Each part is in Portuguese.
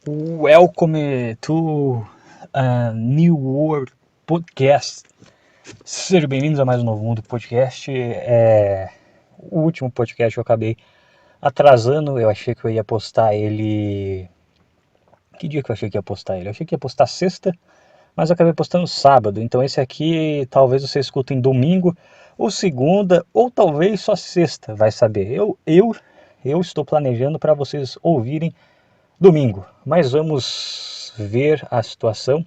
Welcome to a New World Podcast. Sejam bem-vindos a mais um Novo Mundo Podcast. O último podcast eu acabei atrasando. Eu achei que eu ia postar ele. Que dia que eu achei que ia postar ele? Eu achei que ia postar sexta, mas eu acabei postando sábado. Então esse aqui talvez você escute em domingo, ou segunda, ou talvez só sexta, vai saber. Eu estou planejando para vocês ouvirem domingo, mas vamos ver a situação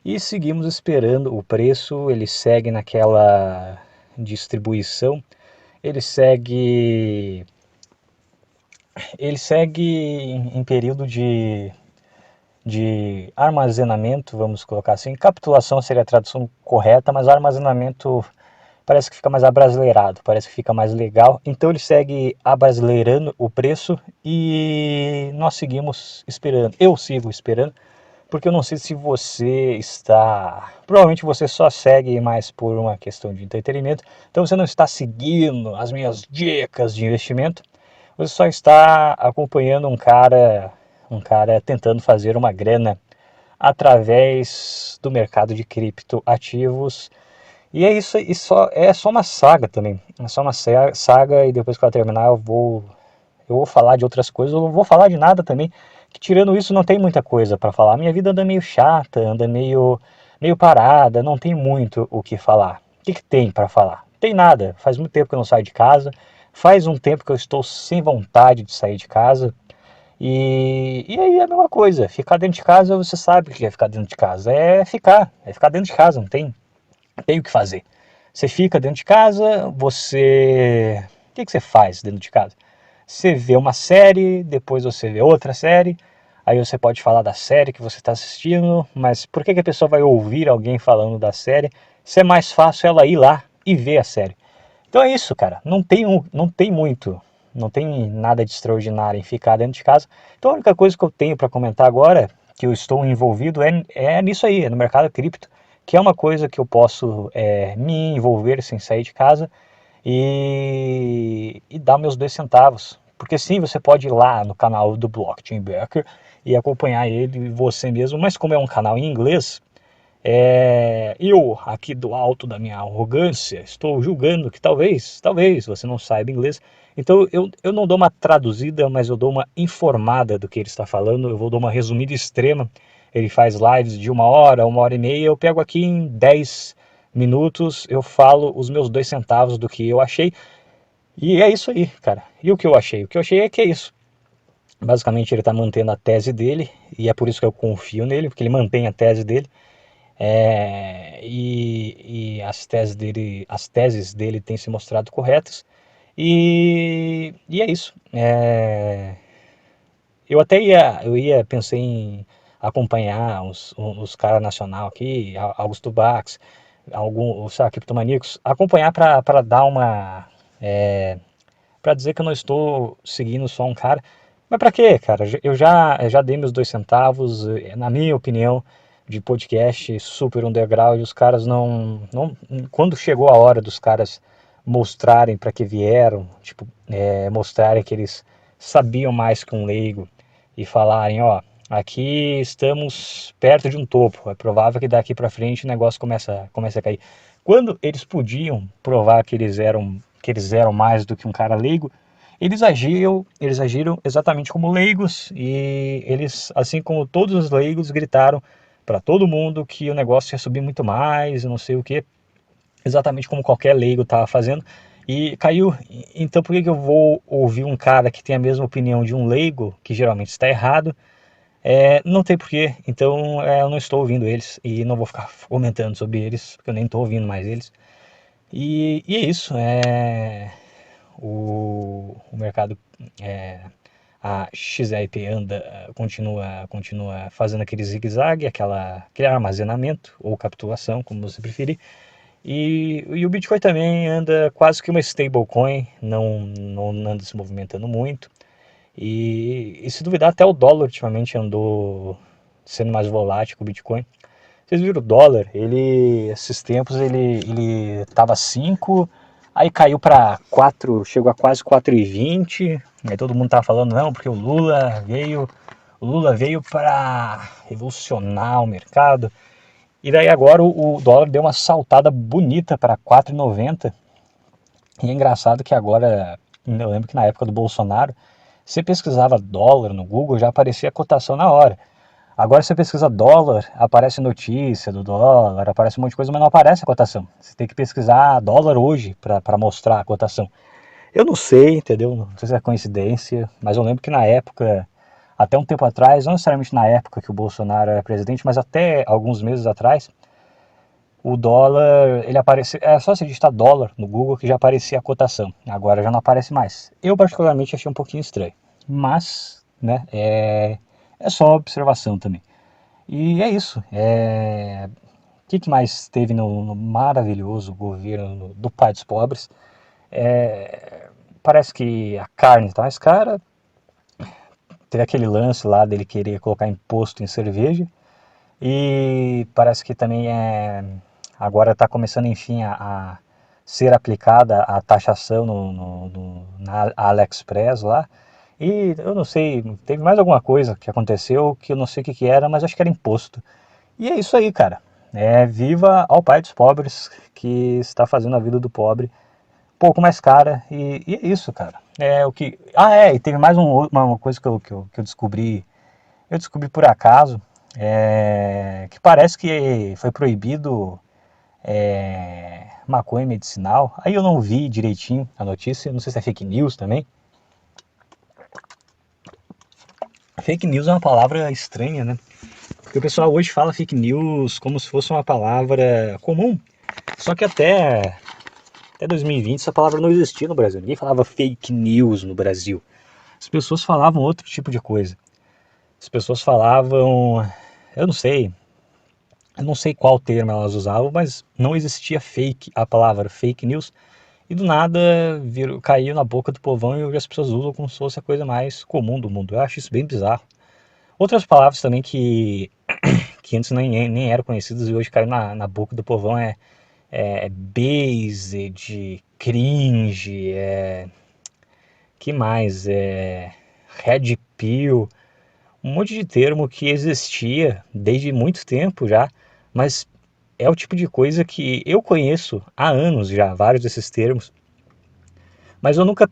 e seguimos esperando. O preço ele segue naquela distribuição, ele segue em período de armazenamento, vamos colocar assim. Capitulação seria a tradução correta, mas armazenamento parece que fica mais abrasileirado, parece que fica mais legal. Então ele segue abrasileirando o preço e nós seguimos esperando. Eu sigo esperando, porque eu não sei se você está... Provavelmente você só segue mais por uma questão de entretenimento, então você não está seguindo as minhas dicas de investimento, você só está acompanhando um cara tentando fazer uma grana através do mercado de criptoativos. E é isso, é só uma saga também. É só uma saga e depois que ela terminar eu vou falar de outras coisas, eu não vou falar de nada também. Que tirando isso não tem muita coisa para falar. Minha vida anda meio chata, anda meio parada, não tem muito o que falar. O que tem para falar? Não tem nada. Faz muito tempo que eu não saio de casa. Faz um tempo que eu estou sem vontade de sair de casa. E aí é a mesma coisa. Ficar dentro de casa, você sabe o que é ficar dentro de casa. É ficar dentro de casa, não tem o que fazer. Você fica dentro de casa, você... O que você faz dentro de casa? Você vê uma série, depois você vê outra série, aí você pode falar da série que você está assistindo, mas por que a pessoa vai ouvir alguém falando da série se é mais fácil ela ir lá e ver a série? Então é isso, cara. Não tem nada de extraordinário em ficar dentro de casa. Então a única coisa que eu tenho para comentar agora, que eu estou envolvido, é nisso aí, é no mercado cripto, que é uma coisa que eu posso me envolver sem sair de casa e dar meus 2 centavos. Porque sim, você pode ir lá no canal do Blockchain Becker e acompanhar ele você mesmo, mas como é um canal em inglês, eu, aqui do alto da minha arrogância, estou julgando que talvez você não saiba inglês. Então eu não dou uma traduzida, mas eu dou uma informada do que ele está falando. Eu vou dar uma resumida extrema. Ele faz lives de 1 hora e meia. Eu pego aqui em 10 minutos, eu falo os meus 2 centavos do que eu achei. E é isso aí, cara. E o que eu achei? O que eu achei é que é isso. Basicamente ele está mantendo a tese dele, e é por isso que eu confio nele, porque ele mantém a tese dele. E as teses dele têm se mostrado corretas. E é isso. Pensei em acompanhar os caras nacional aqui, Augusto Bax, os criptomaníacos, acompanhar para dar uma, para dizer que eu não estou seguindo só um cara. Mas para quê, cara? Eu já dei meus 2 centavos, na minha opinião, de podcast super underground. Os caras não. Quando chegou a hora dos caras mostrarem para que vieram, tipo, mostrarem que eles sabiam mais que um leigo e falarem: ó, aqui estamos perto de um topo, é provável que daqui para frente o negócio comece a cair. Quando eles podiam provar que eles eram mais do que um cara leigo, eles agiram exatamente como leigos, e eles, assim como todos os leigos, gritaram para todo mundo que o negócio ia subir muito mais, não sei o que, exatamente como qualquer leigo estava fazendo, e caiu. Então por que eu vou ouvir um cara que tem a mesma opinião de um leigo, que geralmente está errado? Não tem porquê. Então eu não estou ouvindo eles e não vou ficar comentando sobre eles, porque eu nem estou ouvindo mais eles. E é isso. O mercado, a XRP continua fazendo aquele zigue-zague, aquele armazenamento ou capitulação, como você preferir. E o Bitcoin também anda quase que uma stablecoin, não anda se movimentando muito. E se duvidar, até o dólar ultimamente andou sendo mais volátil que o Bitcoin. Vocês viram o dólar? Esses tempos ele tava 5, aí caiu para 4, chegou a quase 4,20. Aí todo mundo tava falando, não, porque o Lula veio, O Lula veio para revolucionar o mercado. E daí agora o dólar deu uma saltada bonita para 4,90. E é engraçado que agora, eu lembro que na época do Bolsonaro, você pesquisava dólar no Google, já aparecia a cotação na hora. Agora você pesquisa dólar, aparece notícia do dólar, aparece um monte de coisa, mas não aparece a cotação. Você tem que pesquisar dólar hoje para mostrar a cotação. Eu não sei, entendeu? Não sei se é coincidência, mas eu lembro que na época, até um tempo atrás, não necessariamente na época que o Bolsonaro era presidente, mas até alguns meses atrás, o dólar, ele aparecia, é só você digitar dólar no Google que já aparecia a cotação. Agora já não aparece mais. Eu particularmente achei um pouquinho estranho, mas, né, é só observação também. E é isso. O que mais teve no maravilhoso governo do Pai dos Pobres? Parece que a carne está mais cara. Teve aquele lance lá dele querer colocar imposto em cerveja. E parece que também agora está começando, enfim, a ser aplicada a taxação na AliExpress lá. E eu não sei, teve mais alguma coisa que aconteceu que eu não sei o que era, mas acho que era imposto. E é isso aí, cara. Viva ao Pai dos Pobres, que está fazendo a vida do pobre um pouco mais cara. E é isso, cara. E teve mais uma coisa que eu descobri. Eu descobri por acaso. Que parece que foi proibido maconha medicinal. Aí eu não vi direitinho a notícia. Não sei se é fake news também. Fake news é uma palavra estranha, né? Porque o pessoal hoje fala fake news como se fosse uma palavra comum. Só que até 2020 essa palavra não existia no Brasil. Ninguém falava fake news no Brasil. As pessoas falavam outro tipo de coisa. As pessoas falavam, eu não sei qual termo elas usavam, mas não existia a palavra fake news. E do nada caiu na boca do povão e hoje as pessoas usam como se fosse a coisa mais comum do mundo. Eu acho isso bem bizarro. Outras palavras também que antes nem eram conhecidas e hoje caiu na boca do povão é based, cringe, que mais? Red pill, um monte de termo que existia desde muito tempo já, mas é o tipo de coisa que eu conheço há anos já, vários desses termos, mas eu nunca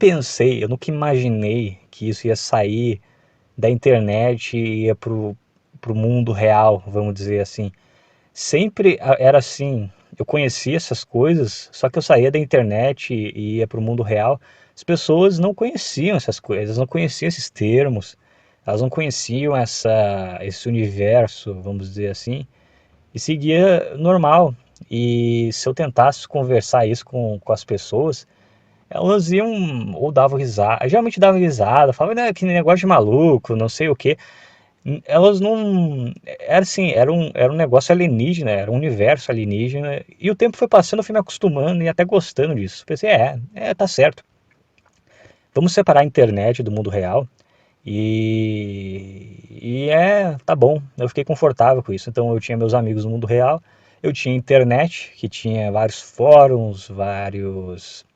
imaginei que isso ia sair da internet e ia pro mundo real, vamos dizer assim. Sempre era assim, eu conhecia essas coisas, só que eu saía da internet e ia pro mundo real. As pessoas não conheciam essas coisas, não conheciam esses termos, elas não conheciam esse universo, vamos dizer assim, e seguia normal. E se eu tentasse conversar isso com as pessoas, elas iam ou davam risada, geralmente davam risada, falavam, né, que negócio de maluco, não sei o que. Elas não. Era assim, era um negócio alienígena, era um universo alienígena. E o tempo foi passando, eu fui me acostumando e até gostando disso. Pensei, tá certo. Vamos separar a internet do mundo real. Tá bom. Eu fiquei confortável com isso. Então eu tinha meus amigos no mundo real, eu tinha internet, que tinha vários fóruns, vários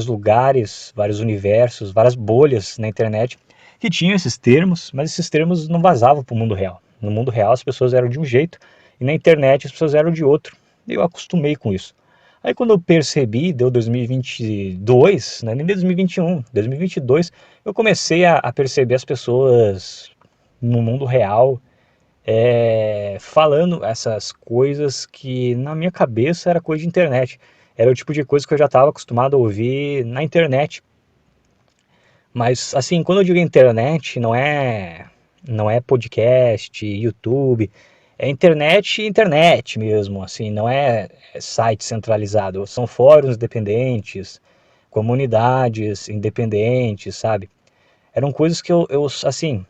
lugares, vários universos, várias bolhas na internet que tinham esses termos, mas esses termos não vazavam para o mundo real. No mundo real as pessoas eram de um jeito e na internet as pessoas eram de outro. Eu acostumei com isso. Aí quando eu percebi, deu 2022, né, nem 2021, 2022, eu comecei a perceber as pessoas no mundo real falando essas coisas que na minha cabeça era coisa de internet. Era o tipo de coisa que eu já estava acostumado a ouvir na internet. Mas assim, quando eu digo internet, não é podcast, YouTube, é internet mesmo, assim, não é site centralizado, são fóruns independentes, comunidades independentes, sabe? Eram coisas que assim,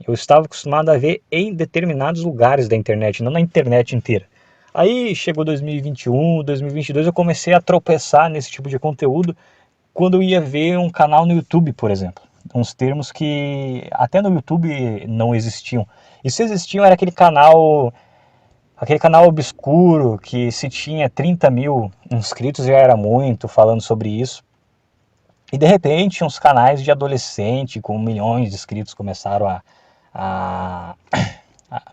eu estava acostumado a ver em determinados lugares da internet, não na internet inteira. Aí chegou 2021, 2022, eu comecei a tropeçar nesse tipo de conteúdo quando eu ia ver um canal no YouTube, por exemplo. Uns termos que até no YouTube não existiam. E se existiam era aquele canal obscuro que se tinha 30 mil inscritos já era muito falando sobre isso. E de repente uns canais de adolescente com milhões de inscritos começaram a a-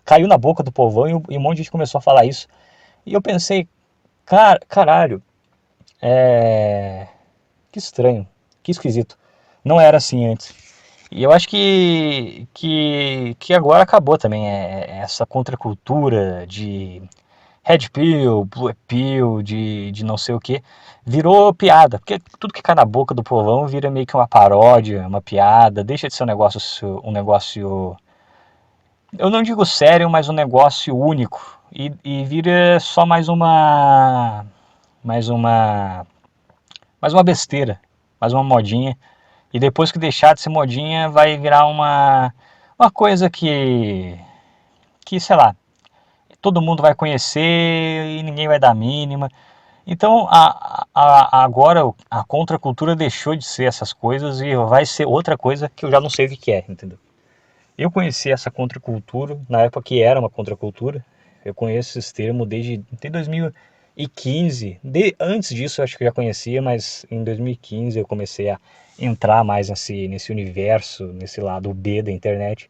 caiu na boca do povão e um monte de gente começou a falar isso. E eu pensei, caralho, que estranho, que esquisito. Não era assim antes. E eu acho que agora acabou também essa contracultura de Red Pill, Blue Pill, de não sei o que, virou piada. Porque tudo que cai na boca do povão vira meio que uma paródia, uma piada, deixa de ser um negócio, eu não digo sério, mas um negócio único. E vira só mais uma, mais uma besteira, mais uma modinha. E depois que deixar de ser modinha, vai virar uma coisa que, sei lá, todo mundo vai conhecer e ninguém vai dar a mínima. Então, agora a contracultura deixou de ser essas coisas e vai ser outra coisa que eu já não sei o que é, entendeu? Eu conheci essa contracultura na época que era uma contracultura. Eu conheço esse termo desde 2015. Antes disso eu acho que eu já conhecia, mas em 2015 eu comecei a entrar mais nesse universo, nesse lado B da internet.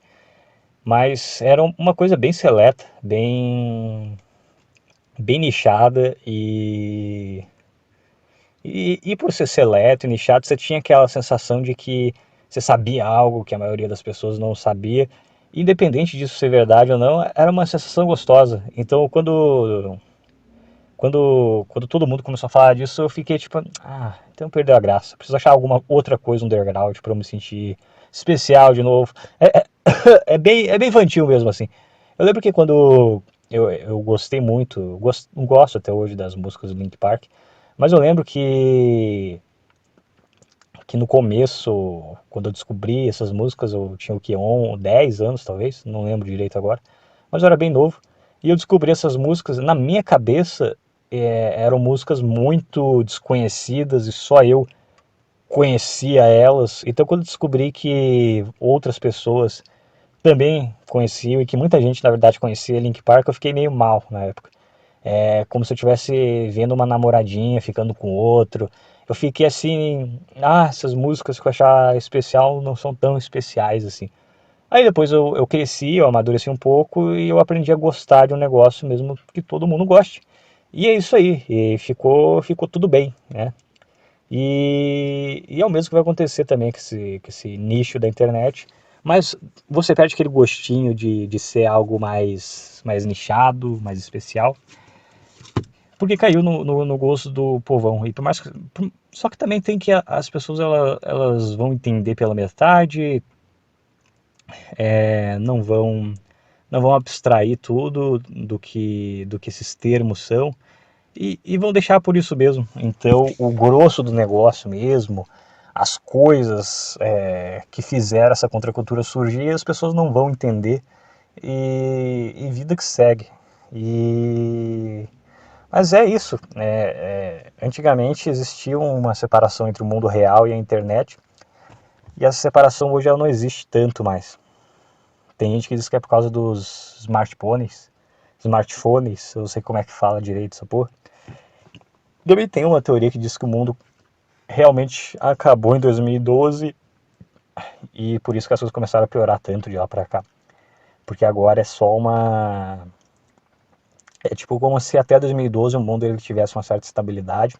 Mas era uma coisa bem seleta, bem nichada e por ser seleto e nichado, você tinha aquela sensação de que você sabia algo que a maioria das pessoas não sabia. Independente disso ser verdade ou não, era uma sensação gostosa. Então, quando todo mundo começou a falar disso, eu fiquei tipo, então perdeu a graça. Preciso achar alguma outra coisa underground para eu me sentir especial de novo. É bem infantil mesmo, assim. Eu lembro que quando eu gostei muito, gosto até hoje das músicas do Linkin Park, mas eu lembro que no começo, quando eu descobri essas músicas, eu tinha o que, 10 anos talvez, não lembro direito agora, mas eu era bem novo, e eu descobri essas músicas, na minha cabeça, eram músicas muito desconhecidas e só eu conhecia elas, então quando eu descobri que outras pessoas também conheciam e que muita gente na verdade conhecia Linkin Park, eu fiquei meio mal na época. É como se eu estivesse vendo uma namoradinha ficando com outro. Eu fiquei assim, essas músicas que eu achava especial não são tão especiais assim. Aí depois eu cresci, eu amadureci um pouco e eu aprendi a gostar de um negócio mesmo que todo mundo goste. E é isso aí, e ficou tudo bem, né? E é o mesmo que vai acontecer também com esse nicho da internet. Mas você perde aquele gostinho de ser algo mais nichado, mais especial porque caiu no gosto do povão. E por mais só que também tem que as pessoas elas vão entender pela metade, não vão abstrair tudo do que esses termos são e vão deixar por isso mesmo. Então o grosso do negócio mesmo, as coisas que fizeram essa contracultura surgir, as pessoas não vão entender e vida que segue. E Mas é isso. Antigamente existia uma separação entre o mundo real e a internet, e essa separação hoje ela não existe tanto mais. Tem gente que diz que é por causa dos smartphones, eu não sei como é que fala direito essa porra. Também tem uma teoria que diz que o mundo realmente acabou em 2012 e por isso que as coisas começaram a piorar tanto de lá pra cá. Porque agora é só uma. É tipo como se até 2012 o mundo ele tivesse uma certa estabilidade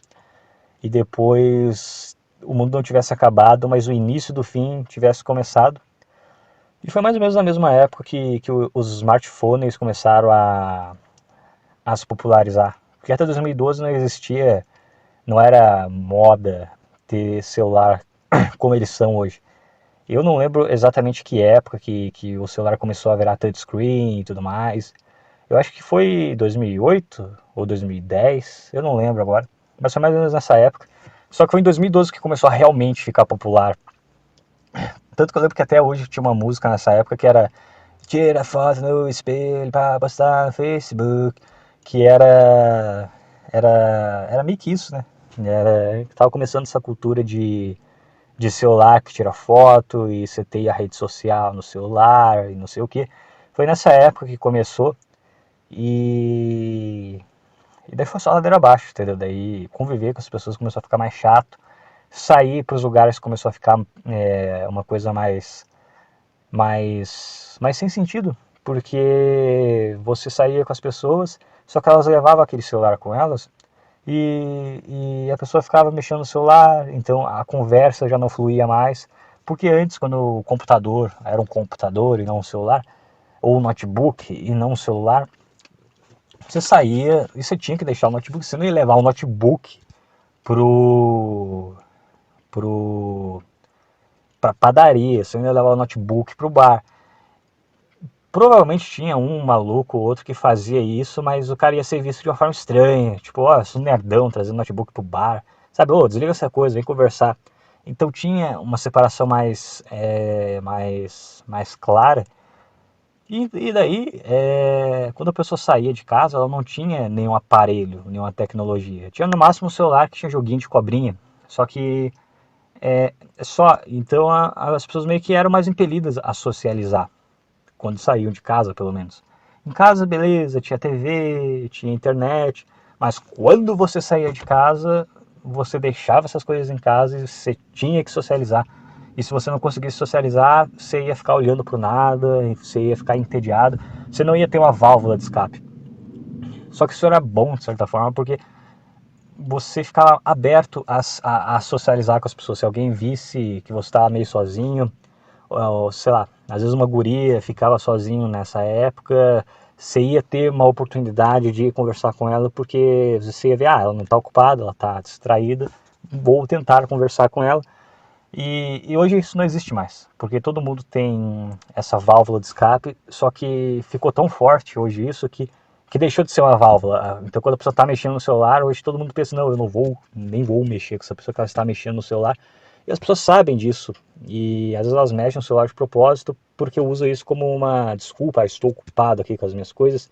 e depois o mundo não tivesse acabado, mas o início do fim tivesse começado. E foi mais ou menos na mesma época que os smartphones começaram a se popularizar. Porque até 2012 não existia, não era moda ter celular como eles são hoje. Eu não lembro exatamente que época que o celular começou a virar touchscreen e tudo mais. Eu acho que foi 2008 ou 2010, eu não lembro agora. Mas foi mais ou menos nessa época. Só que foi em 2012 que começou a realmente ficar popular. Tanto que eu lembro que até hoje tinha uma música nessa época que era Tira foto no espelho pra postar no Facebook. Que era meio que isso, né? Tava começando essa cultura de celular que tira foto e você tem a rede social no celular e não sei o que. Foi nessa época que começou e daí foi só ladeira abaixo, entendeu? Daí conviver com as pessoas começou a ficar mais chato, sair para os lugares começou a ficar uma coisa mas sem sentido, porque você saía com as pessoas, só que elas levavam aquele celular com elas e a pessoa ficava mexendo no celular, então a conversa já não fluía mais, porque antes, quando o computador era um computador e não um celular, ou um notebook e não um celular, você saía e você tinha que deixar o notebook, você não ia levar o notebook pro, pro, pra padaria, você não ia levar o notebook pro bar. Provavelmente tinha um maluco ou outro que fazia isso, mas o cara ia ser visto de uma forma estranha. Tipo, ó, oh, um nerdão trazendo notebook pro bar. Sabe, ô, oh, desliga essa coisa, vem conversar. Então tinha uma separação mais clara. E daí, quando a pessoa saía de casa, ela não tinha nenhum aparelho, nenhuma tecnologia. Tinha no máximo um celular que tinha joguinho de cobrinha. Só que só. Então as pessoas meio que eram mais impelidas a socializar quando saíam de casa, pelo menos. Em casa, beleza, tinha TV, tinha internet, mas quando você saía de casa, você deixava essas coisas em casa e você tinha que socializar. E se você não conseguisse socializar, você ia ficar olhando para o nada, você ia ficar entediado, você não ia ter uma válvula de escape. Só que isso era bom, de certa forma, porque você ficava aberto a socializar com as pessoas. Se alguém visse que você estava meio sozinho, ou, sei lá, às vezes uma guria ficava sozinho nessa época, você ia ter uma oportunidade de conversar com ela, porque você ia ver, ah, ela não está ocupada, ela está distraída, vou tentar conversar com ela. E hoje isso não existe mais, porque todo mundo tem essa válvula de escape, só que ficou tão forte hoje isso que deixou de ser uma válvula. Então quando a pessoa está mexendo no celular, hoje todo mundo pensa, não, eu não vou, nem vou mexer com essa pessoa que ela está mexendo no celular. E as pessoas sabem disso, e às vezes elas mexem no celular de propósito, porque usam isso como uma desculpa, ah, estou ocupado aqui com as minhas coisas.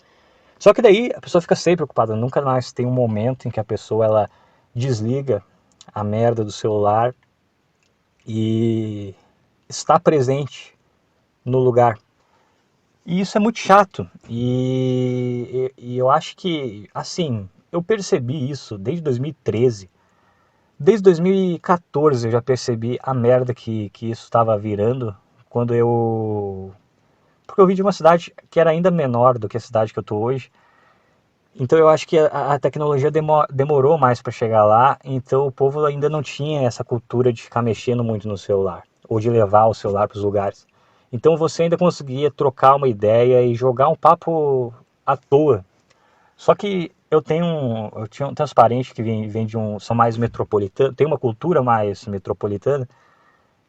Só que daí a pessoa fica sempre ocupada, nunca mais tem um momento em que a pessoa ela desliga a merda do celular e está presente no lugar. E isso é muito chato. E eu acho que, assim, eu percebi isso desde 2013. Desde 2014 eu já percebi a merda que isso estava virando. Quando eu. Porque eu vim de uma cidade que era ainda menor do que a cidade que eu estou hoje. Então eu acho que a tecnologia demorou mais para chegar lá. Então o povo ainda não tinha essa cultura de ficar mexendo muito no celular. Ou de levar o celular para os lugares. Então você ainda conseguia trocar uma ideia e jogar um papo à toa. Só que tenho uns parentes que vêm de são mais metropolitanos, tem uma cultura mais metropolitana.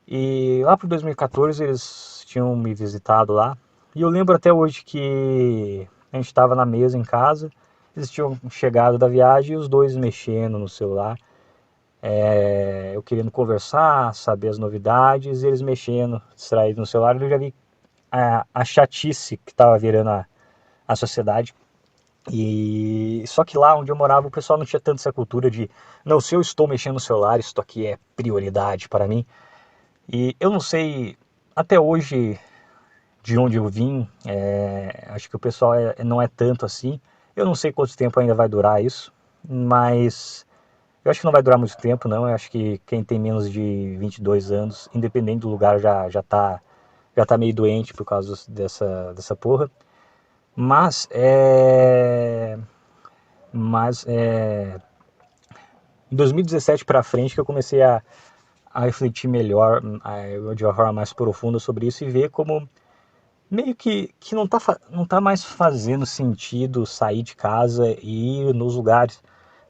E lá para 2014 eles tinham me visitado lá. E eu lembro até hoje que a gente estava na mesa em casa, eles tinham chegado da viagem e os dois mexendo no celular. Eu querendo conversar, saber as novidades, e eles mexendo, distraídos no celular. Eu já vi a chatice que estava virando a sociedade. E só que lá onde eu morava o pessoal não tinha tanto essa cultura de não, se eu estou mexendo no celular, isso aqui é prioridade para mim. E eu não sei até hoje de onde eu vim, acho que o pessoal não é tanto assim. Eu não sei quanto tempo ainda vai durar isso, mas eu acho que não vai durar muito tempo não. Eu acho que quem tem menos de 22 anos, independente do lugar, já tá meio doente por causa dessa porra. Mas em 2017 para frente que eu comecei a refletir melhor, de uma forma mais profunda sobre isso e ver como meio que não tá mais fazendo sentido sair de casa e ir nos lugares.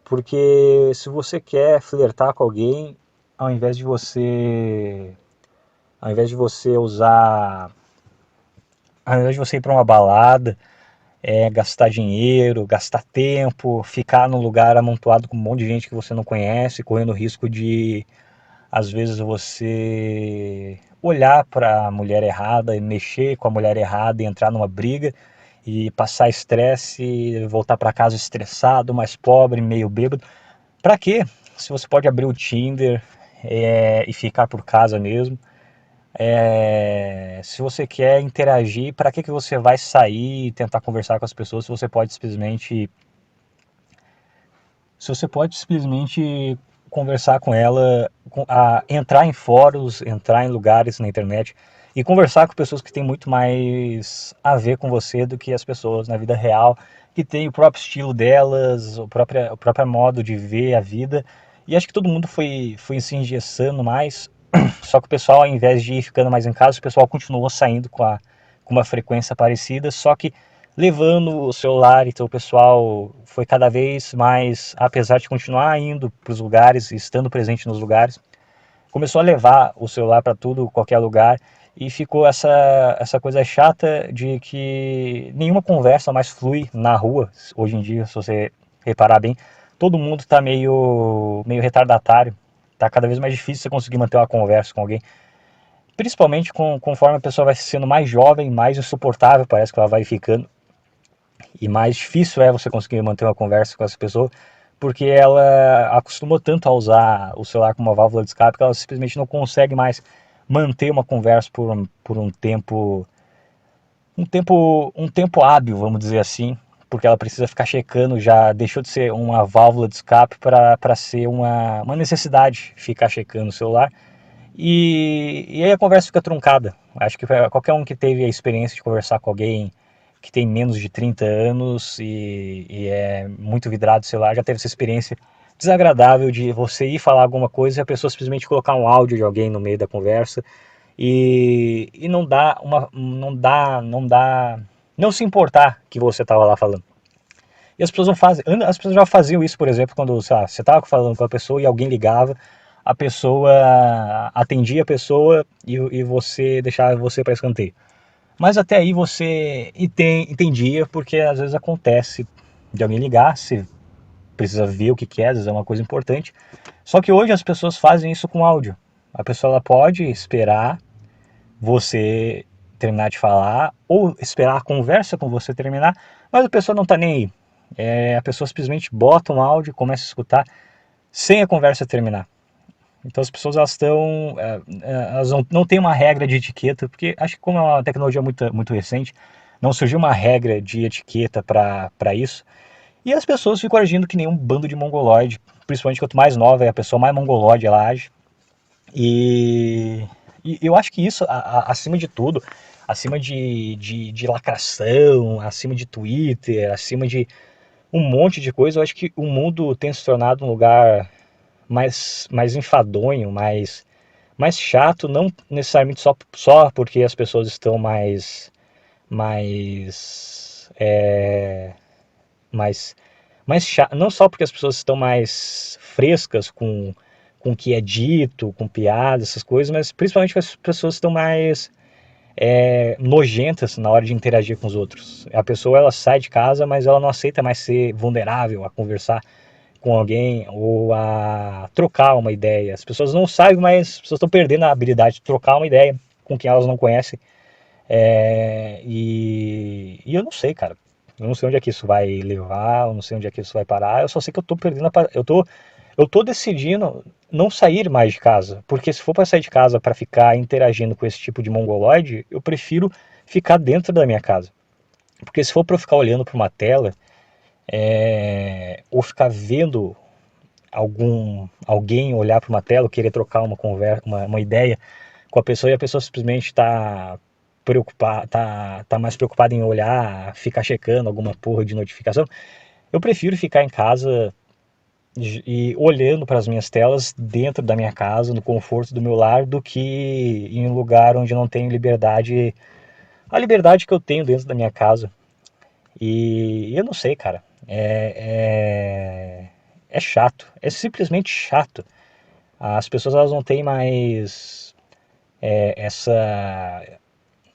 Porque se você quer flertar com alguém, ao invés de você ao invés de você usar ao invés de você ir para uma balada, gastar dinheiro, gastar tempo, ficar num lugar amontoado com um monte de gente que você não conhece, correndo o risco de, às vezes, você olhar para a mulher errada e mexer com a mulher errada e entrar numa briga e passar estresse e voltar para casa estressado, mais pobre, meio bêbado. Pra quê? Se você pode abrir o Tinder e ficar por casa mesmo. Se você quer interagir, para que você vai sair e tentar conversar com as pessoas se você pode simplesmente conversar com ela, entrar em fóruns, entrar em lugares na internet. e conversar com pessoas que têm muito mais a ver com você do que as pessoas na vida real, que têm o próprio estilo delas, o próprio modo de ver a vida. E acho que todo mundo foi se engessando mais, só que o pessoal, ao invés de ir ficando mais em casa, o pessoal continuou saindo com uma frequência parecida, só que levando o celular. Então o pessoal foi cada vez mais, apesar de continuar indo para os lugares, estando presente nos lugares, começou a levar o celular para tudo, qualquer lugar, e ficou essa coisa chata de que nenhuma conversa mais flui na rua. Hoje em dia, se você reparar bem, todo mundo está meio retardatário. Tá cada vez mais difícil você conseguir manter uma conversa com alguém. Principalmente conforme a pessoa vai sendo mais jovem, mais insuportável parece que ela vai ficando. E mais difícil é você conseguir manter uma conversa com essa pessoa, porque ela acostumou tanto a usar o celular como uma válvula de escape que ela simplesmente não consegue mais manter uma conversa por um tempo hábil, vamos dizer assim, porque ela precisa ficar checando, já deixou de ser uma válvula de escape para ser uma necessidade ficar checando o celular. E aí a conversa fica truncada. Acho que qualquer um que teve a experiência de conversar com alguém que tem menos de 30 anos e é muito vidrado no celular, já teve essa experiência desagradável de você ir falar alguma coisa e a pessoa simplesmente colocar um áudio de alguém no meio da conversa e não se importar que você estava lá falando. E as pessoas não fazem, as pessoas já faziam isso, por exemplo, quando, sei lá, você estava falando com a pessoa e alguém ligava, a pessoa atendia a pessoa e você deixava você para escanteio. Mas até aí você entendia, porque às vezes acontece de alguém ligar, você precisa ver o que é, às vezes é uma coisa importante. Só que hoje as pessoas fazem isso com áudio. A pessoa ela pode esperar você terminar de falar ou esperar a conversa com você terminar, mas a pessoa não está nem aí. A pessoa simplesmente bota um áudio, começa a escutar sem a conversa terminar. Então as pessoas elas não têm uma regra de etiqueta, porque acho que como é uma tecnologia muito recente, não surgiu uma regra de etiqueta para isso. E as pessoas ficam agindo que nem um bando de mongoloide, principalmente quanto mais nova é a pessoa, mais mongoloide ela age. E eu acho que isso, acima de tudo, acima de lacração, acima de Twitter, acima de um monte de coisa, eu acho que o mundo tem se tornado um lugar mais enfadonho, mais chato, não necessariamente só porque as pessoas estão mais, é, mais, não só porque as pessoas estão mais frescas com o que é dito, com piadas, essas coisas, mas principalmente porque as pessoas estão mais nojentas na hora de interagir com os outros. A pessoa ela sai de casa, mas ela não aceita mais ser vulnerável a conversar com alguém ou a trocar uma ideia. As pessoas não sabem, mas as pessoas estão perdendo a habilidade de trocar uma ideia com quem elas não conhecem. E eu não sei, cara. Eu não sei onde é que isso vai levar, eu não sei onde é que isso vai parar. Eu só sei que eu tô perdendo eu tô decidindo não sair mais de casa, porque se for para sair de casa para ficar interagindo com esse tipo de mongoloide, eu prefiro ficar dentro da minha casa. Porque se for para eu ficar olhando para uma tela, ou ficar vendo alguém olhar para uma tela, querer trocar uma conversa, uma ideia com a pessoa e a pessoa simplesmente tá mais preocupada em olhar, ficar checando alguma porra de notificação, eu prefiro ficar em casa e olhando para as minhas telas dentro da minha casa, no conforto do meu lar, do que em um lugar onde eu não tenho liberdade, a liberdade que eu tenho dentro da minha casa. E eu não sei, cara. É chato. É simplesmente chato. As pessoas elas não têm mais essa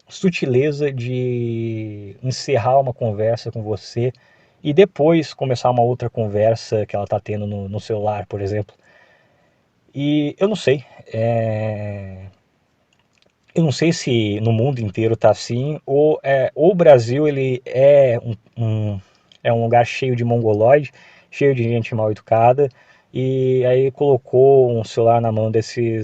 sutileza de encerrar uma conversa com você e depois começar uma outra conversa que ela está tendo no celular, por exemplo. E eu não sei. Eu não sei se no mundo inteiro tá assim, ou o Brasil ele é um lugar cheio de mongoloide, cheio de gente mal educada, e aí colocou um celular na mão desse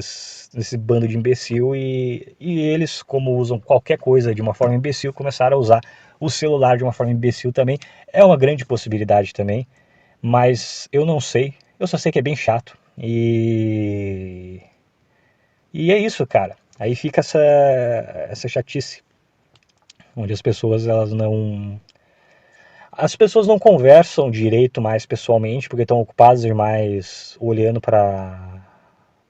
bando de imbecil, e eles, como usam qualquer coisa de uma forma imbecil, começaram a usar o celular de uma forma imbecil também. É uma grande possibilidade também, mas eu não sei, eu só sei que é bem chato. E é isso, cara. Aí fica essa chatice, onde as pessoas não conversam direito mais pessoalmente, porque estão ocupadas demais olhando para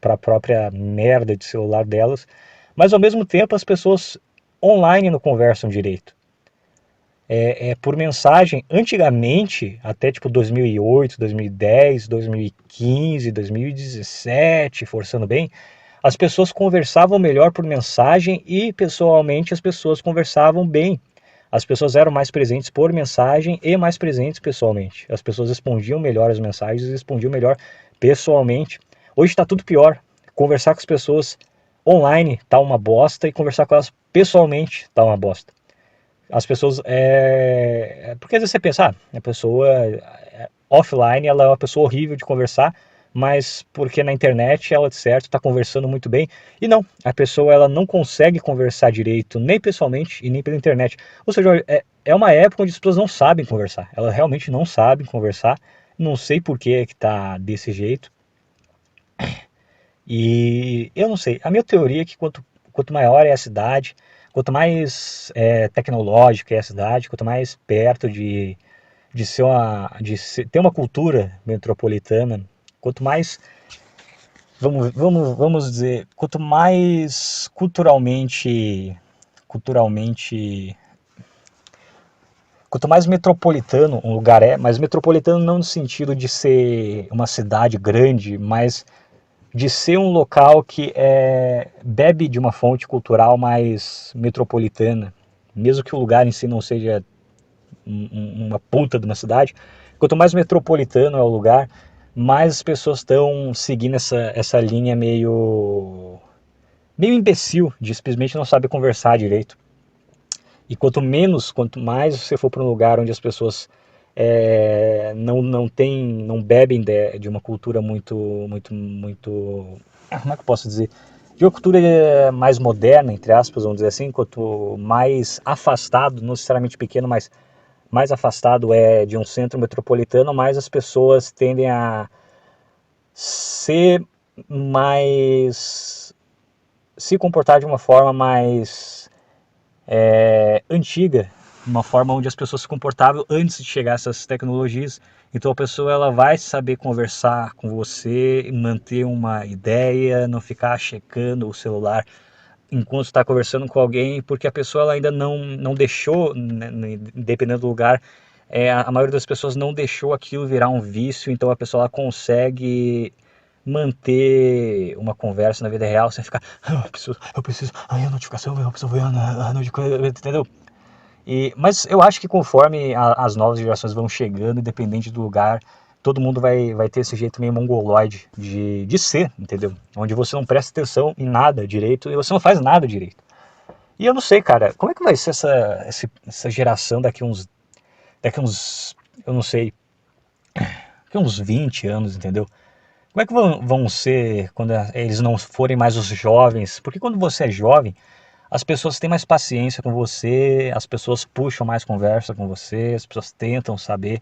a própria merda de celular delas, mas ao mesmo tempo as pessoas online não conversam direito. É por mensagem. Antigamente, até tipo 2008, 2010, 2015, 2017, forçando bem, as pessoas conversavam melhor por mensagem e pessoalmente as pessoas conversavam bem. As pessoas eram mais presentes por mensagem e mais presentes pessoalmente. As pessoas respondiam melhor as mensagens e respondiam melhor pessoalmente. Hoje está tudo pior. Conversar com as pessoas online tá uma bosta e conversar com elas pessoalmente tá uma bosta. As pessoas porque às vezes você pensa, a pessoa offline ela é uma pessoa horrível de conversar, mas porque na internet ela de certo está conversando muito bem. E não, a pessoa ela não consegue conversar direito nem pessoalmente e nem pela internet. Ou seja, é uma época onde as pessoas não sabem conversar. Elas realmente não sabem conversar. Não sei por que tá desse jeito. E eu não sei. A minha teoria é que quanto maior é a cidade, quanto mais tecnológica é a cidade, quanto mais perto ter uma cultura metropolitana, quanto mais, vamos dizer, quanto mais culturalmente, quanto mais metropolitano um lugar mas metropolitano não no sentido de ser uma cidade grande, mas de ser um local que bebe de uma fonte cultural mais metropolitana, mesmo que o lugar em si não seja uma puta de uma cidade. Quanto mais metropolitano é o lugar, mais as pessoas estão seguindo essa linha meio imbecil, de simplesmente não saber conversar direito. E quanto mais você for para um lugar onde as pessoas não bebem de uma cultura muito, como é que eu posso dizer? De uma cultura mais moderna, entre aspas, vamos dizer assim, quanto mais afastado, não necessariamente pequeno, mas mais afastado é de um centro metropolitano, mais as pessoas tendem a ser mais, se comportar de uma forma mais antiga, uma forma onde as pessoas se comportavam antes de chegar essas tecnologias. Então a pessoa ela vai saber conversar com você, manter uma ideia, não ficar checando o celular enquanto está conversando com alguém, porque a pessoa ela ainda não deixou, né, dependendo do lugar, a maioria das pessoas não deixou aquilo virar um vício, então a pessoa ela consegue manter uma conversa na vida real sem ficar, eu preciso, ai, a notificação, eu preciso ver a notificação, entendeu? Mas eu acho que conforme as novas gerações vão chegando, independente do lugar, todo mundo vai ter esse jeito meio mongoloide de ser, entendeu? Onde você não presta atenção em nada direito e você não faz nada direito. E eu não sei, cara, como é que vai ser essa geração daqui uns, eu não sei, daqui uns 20 anos, entendeu? Como é que vão ser quando eles não forem mais os jovens? Porque quando você é jovem, as pessoas têm mais paciência com você, as pessoas puxam mais conversa com você, as pessoas tentam saber,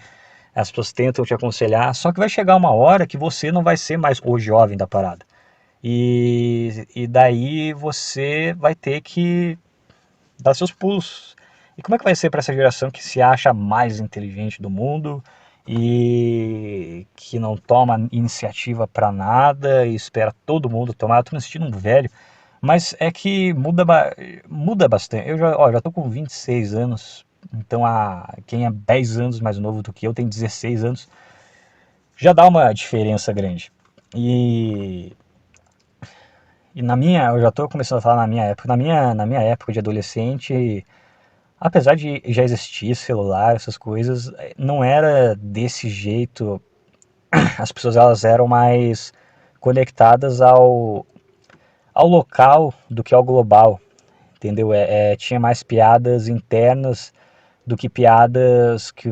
as pessoas tentam te aconselhar, só que vai chegar uma hora que você não vai ser mais o jovem da parada. E daí você vai ter que dar seus pulos. E como é que vai ser para essa geração que se acha mais inteligente do mundo e que não toma iniciativa para nada e espera todo mundo tomar? Eu tô me sentindo um velho, mas é que muda bastante. Já tô com 26 anos, então quem é 10 anos mais novo do que eu tem 16 anos, já dá uma diferença grande. E eu já estou começando a falar na minha época, na minha época de adolescente, apesar de já existir celular, essas coisas, não era desse jeito. As pessoas elas eram mais conectadas ao local do que ao global, entendeu? Tinha mais piadas internas do que piadas que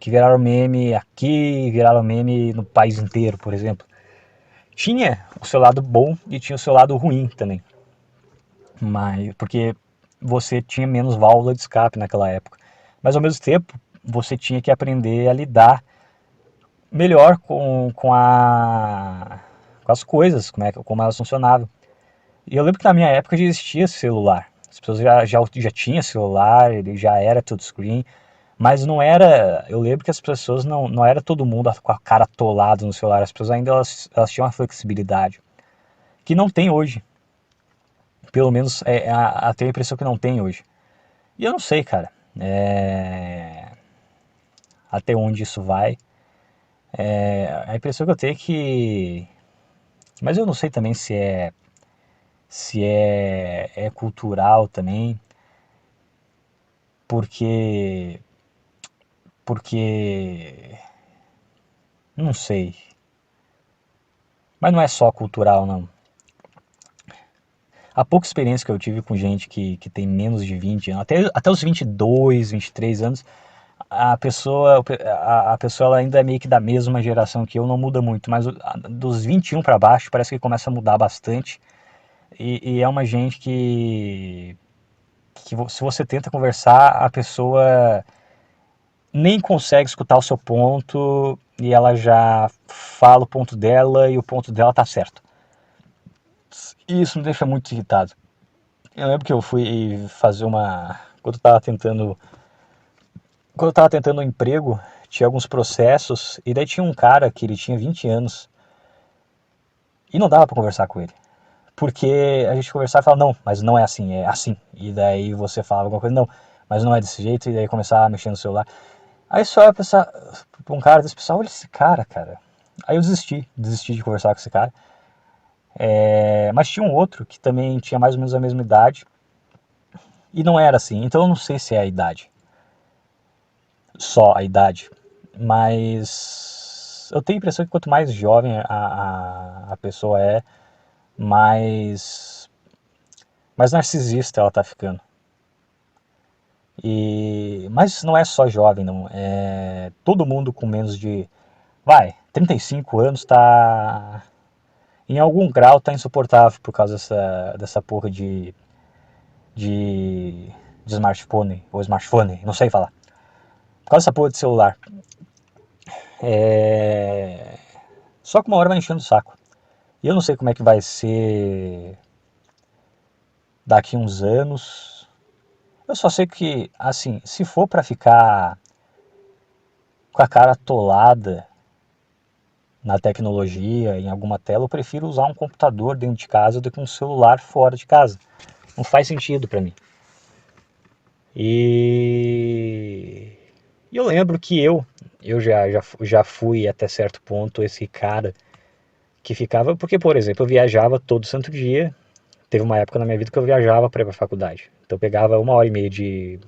viraram meme aqui, viraram meme no país inteiro, por exemplo. Tinha o seu lado bom e tinha o seu lado ruim também, mas porque você tinha menos válvula de escape naquela época. Mas ao mesmo tempo, você tinha que aprender a lidar melhor com as coisas, como elas funcionavam. E eu lembro que na minha época já existia celular. As pessoas já tinham celular, ele já era touchscreen, mas não era. Eu lembro que as pessoas não era todo mundo com a cara atolada no celular. As pessoas ainda elas tinham uma flexibilidade que não tem hoje. Pelo menos tenho a impressão que não tem hoje. E eu não sei, cara, até onde isso vai. A impressão que eu tenho é que. Mas eu não sei também se é cultural também, porque. Porque. Não sei. Mas não é só cultural, não. A pouca experiência que eu tive com gente que tem menos de 20 anos, até os 22, 23 anos, a pessoa ela ainda é meio que da mesma geração que eu, não muda muito, mas dos 21 para baixo parece que começa a mudar bastante. E é uma gente que se você tenta conversar, a pessoa nem consegue escutar o seu ponto e ela já fala o ponto dela e o ponto dela tá certo. E isso me deixa muito irritado. Eu lembro que eu fui fazer uma. Quando eu tava tentando um emprego, tinha alguns processos, e daí tinha um cara que ele tinha 20 anos, e não dava pra conversar com ele. Porque a gente conversava e falava, não, mas não é assim, é assim. E daí você falava alguma coisa, não, mas não é desse jeito, e daí começava a mexer no celular. Aí só ia pensar, pra um cara desse pessoal, olha esse cara. Aí eu desisti de conversar com esse cara. Mas tinha um outro que também tinha mais ou menos a mesma idade, e não era assim, então eu não sei se é a idade, só a idade. Mas eu tenho a impressão que quanto mais jovem a pessoa é, mais narcisista ela tá ficando. Mas não é só jovem, não. Todo mundo com menos de, 35 anos tá, em algum grau tá insuportável por causa dessa porra de, de smartphone, ou smartphone, não sei falar. Por causa dessa porra de celular. É... Só que uma hora vai enchendo o saco. E eu não sei como é que vai ser daqui uns anos. Eu só sei que, assim, se for pra ficar com a cara atolada na tecnologia, em alguma tela, eu prefiro usar um computador dentro de casa do que um celular fora de casa. Não faz sentido pra mim. E, e eu lembro que eu já fui até certo ponto esse cara que ficava. Porque, por exemplo, eu viajava todo santo dia. Teve uma época na minha vida que eu viajava para ir para a faculdade. Então eu pegava 1 hora e meia de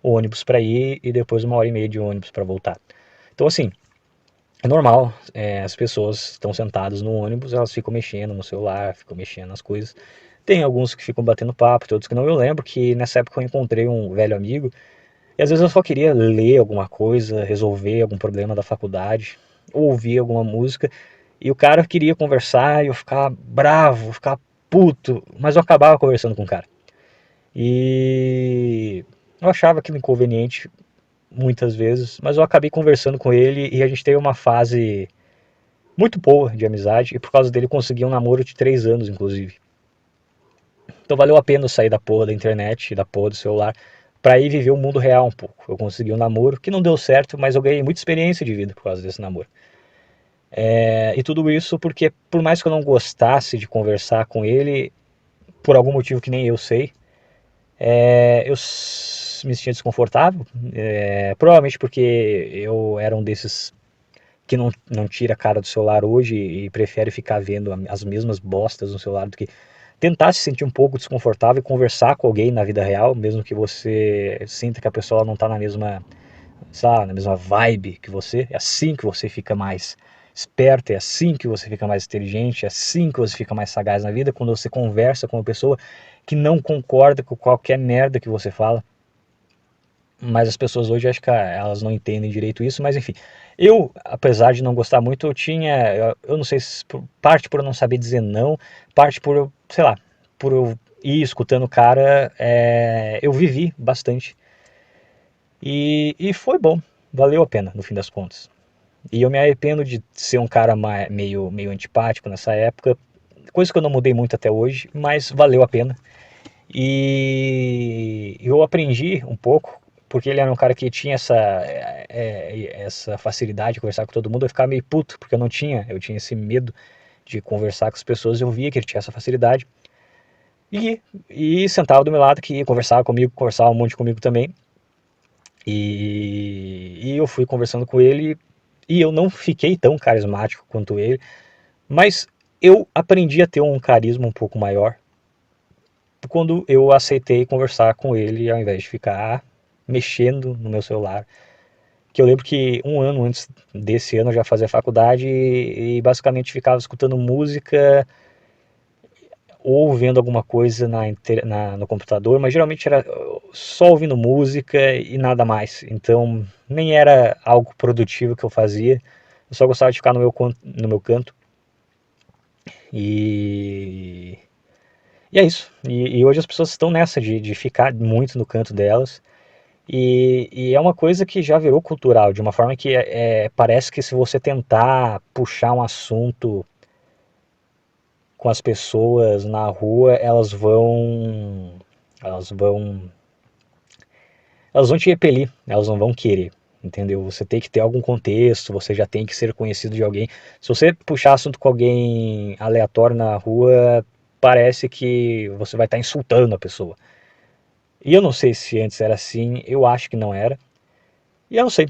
ônibus para ir e depois 1 hora e meia de ônibus para voltar. Então, assim, é normal, as pessoas estão sentadas no ônibus, elas ficam mexendo no celular, ficam mexendo nas coisas. Tem alguns que ficam batendo papo, outros que não. Eu lembro que nessa época eu encontrei um velho amigo e às vezes eu só queria ler alguma coisa, resolver algum problema da faculdade, ouvir alguma música, e o cara queria conversar e eu ficava bravo, ficava puto, mas eu acabava conversando com o cara. E eu achava aquilo inconveniente muitas vezes, mas eu acabei conversando com ele e a gente teve uma fase muito boa de amizade, e por causa dele eu consegui um namoro de 3 anos, inclusive. Então valeu a pena eu sair da porra da internet, da porra do celular, pra ir viver o mundo real um pouco. Eu consegui um namoro que não deu certo, mas eu ganhei muita experiência de vida por causa desse namoro. E tudo isso porque, por mais que eu não gostasse de conversar com ele, por algum motivo que nem eu sei, eu me sentia desconfortável. Provavelmente porque eu era um desses que não tira a cara do celular hoje e prefere ficar vendo as mesmas bostas no celular do que tentar se sentir um pouco desconfortável e conversar com alguém na vida real, mesmo que você sinta que a pessoa não está na mesma vibe que você. É assim que você fica mais esperto, é assim que você fica mais inteligente, é assim que você fica mais sagaz na vida, quando você conversa com uma pessoa que não concorda com qualquer merda que você fala. Mas as pessoas hoje acho que elas não entendem direito isso, mas enfim. Eu, apesar de não gostar muito, eu não sei se parte por eu não saber dizer não, parte por eu, sei lá, por eu ir escutando o cara, eu vivi bastante. E foi bom, valeu a pena no fim das contas. E eu me arrependo de ser um cara meio antipático nessa época, coisa que eu não mudei muito até hoje, mas valeu a pena. E eu aprendi um pouco, porque ele era um cara que tinha essa facilidade de conversar com todo mundo. Eu ficava meio puto, porque eu tinha esse medo de conversar com as pessoas. Eu via que ele tinha essa facilidade. E sentava do meu lado, que conversava comigo, conversava um monte comigo também. E eu fui conversando com ele, e eu não fiquei tão carismático quanto ele, mas eu aprendi a ter um carisma um pouco maior quando eu aceitei conversar com ele ao invés de ficar mexendo no meu celular. Que eu lembro que um ano antes desse ano eu já fazia faculdade e basicamente ficava escutando música ou vendo alguma coisa no computador, mas geralmente era só ouvindo música e nada mais. Então nem era algo produtivo que eu fazia, eu só gostava de ficar no meu canto. E, e é isso. E hoje as pessoas estão nessa de ficar muito no canto delas. E é uma coisa que já virou cultural, de uma forma que parece que se você tentar puxar um assunto com as pessoas na rua, elas vão, elas vão te repelir, elas não vão querer, entendeu? Você tem que ter algum contexto, você já tem que ser conhecido de alguém. Se você puxar assunto com alguém aleatório na rua, parece que você vai estar insultando a pessoa. E eu não sei se antes era assim, eu acho que não era. E eu não sei,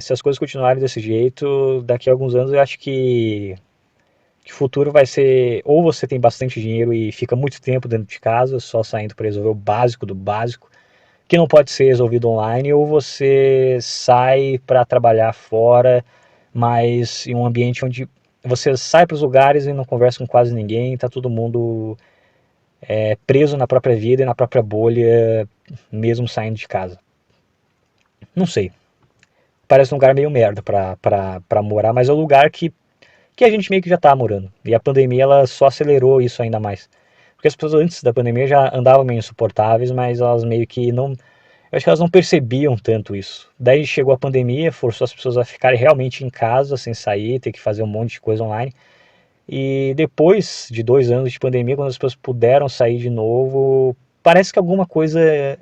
se as coisas continuarem desse jeito, daqui a alguns anos eu acho que o futuro vai ser, ou você tem bastante dinheiro e fica muito tempo dentro de casa, só saindo para resolver o básico do básico, que não pode ser resolvido online, ou você sai para trabalhar fora, mas em um ambiente onde você sai para os lugares e não conversa com quase ninguém, tá todo mundo preso na própria vida e na própria bolha, mesmo saindo de casa. Não sei. Parece um lugar meio merda pra morar, mas é um lugar que a gente meio que já tá morando. E a pandemia ela só acelerou isso ainda mais. Porque as pessoas antes da pandemia já andavam meio insuportáveis, mas elas meio que não. Eu acho que elas não percebiam tanto isso. Daí chegou a pandemia, forçou as pessoas a ficarem realmente em casa, sem sair, ter que fazer um monte de coisa online. E depois de 2 anos de pandemia, quando as pessoas puderam sair de novo, parece que alguma coisa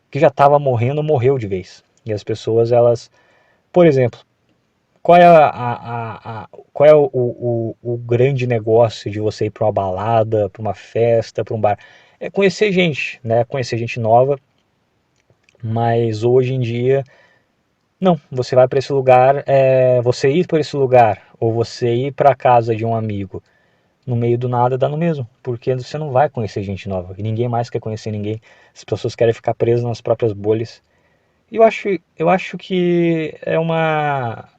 que já estava morrendo morreu de vez. E as pessoas, elas. Por exemplo, qual é, qual é o grande negócio de você ir para uma balada, para uma festa, para um bar? É conhecer gente, né? Conhecer gente nova, mas hoje em dia, não. Você vai para esse lugar, você ir para esse lugar, ou você ir para a casa de um amigo, no meio do nada dá no mesmo, porque você não vai conhecer gente nova, e ninguém mais quer conhecer ninguém. As pessoas querem ficar presas nas próprias bolhas. E eu acho que é uma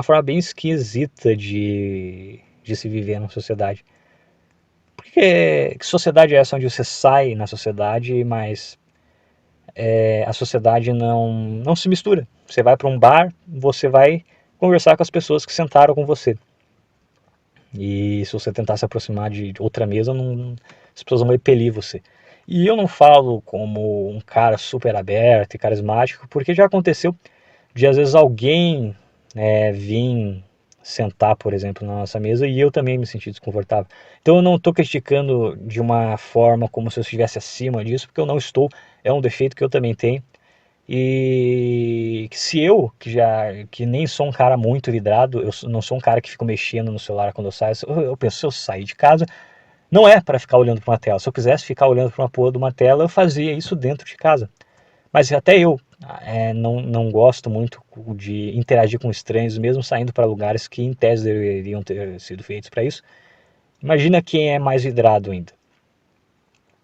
forma bem esquisita de se viver na sociedade. Porque que sociedade é essa onde você sai na sociedade, mas a sociedade não se mistura? Você vai para um bar, você vai conversar com as pessoas que sentaram com você. E se você tentar se aproximar de outra mesa, não, as pessoas vão repelir você. E eu não falo como um cara super aberto e carismático, porque já aconteceu de às vezes alguém vir sentar, por exemplo, na nossa mesa e eu também me sentir desconfortável. Então eu não estou criticando de uma forma como se eu estivesse acima disso, porque eu não estou, é um defeito que eu também tenho. E se eu, que nem sou um cara muito vidrado, não sou um cara que fico mexendo no celular quando eu saio, eu penso, se eu sair de casa, não é para ficar olhando para uma tela. Se eu quisesse ficar olhando para uma porra de uma tela, eu fazia isso dentro de casa. Mas até eu não gosto muito de interagir com estranhos, mesmo saindo para lugares que em tese deveriam ter sido feitos para isso. Imagina quem é mais vidrado ainda.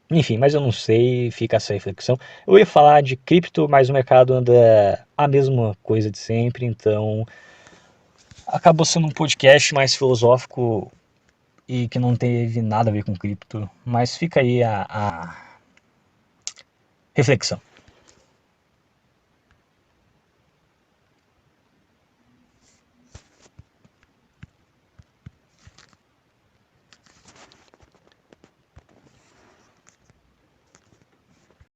Enfim, mas eu não sei, fica essa reflexão. Eu ia falar de cripto, mas o mercado anda a mesma coisa de sempre, então acabou sendo um podcast mais filosófico e que não teve nada a ver com cripto. Mas fica aí a reflexão.